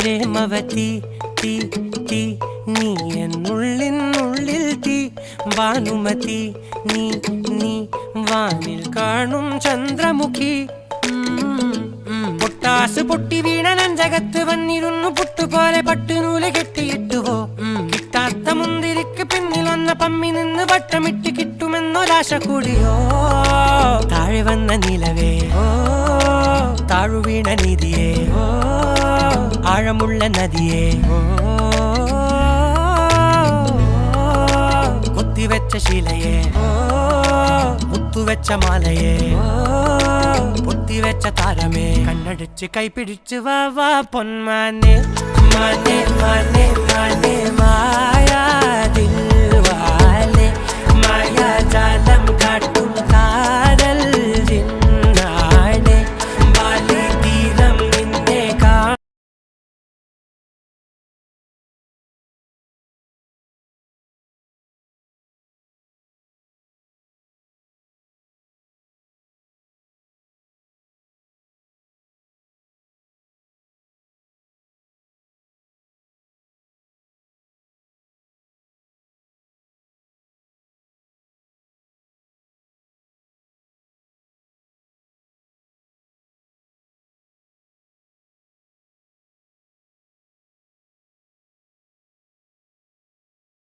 പ്രേമവതി തീ തീ നീ എന്നുള്ളിൽ തീ ഭാനുമതി നീ നീ വാനിൽ കാണും ചന്ദ്രമുഖി പൊട്ടാസ് പൊട്ടി വീണ നെഞ്ചകത്ത് വന്നിരുന്നു പുട്ടുപോലെ പട്ടുനൂല് കെട്ടിയിട്ടുവോ കിട്ടാത്ത മുന്തിരിക്ക് പിന്നിൽ വന്ന പമ്മി നിന്ന് വട്ടമിട്ട് കിട്ടുമെന്നൊരാശ കൂടിയോ താഴെ വന്ന നിലവേ താഴു വീണ നിധിയേ ആഴമുള്ള നദിയേ കൊത്തിവെച്ച ശിലയേ മുത്തുവെച്ച മാലയേ പൊത്തിവെച്ച താരമേ കണ്ണടിച്ച് കൈപിടിച്ച് വാ വാ പൊന്മാനെ മാനെ മാനെ മാനെ മായാ ദിൽവാലെ മായാ ജാലം കാട്ടി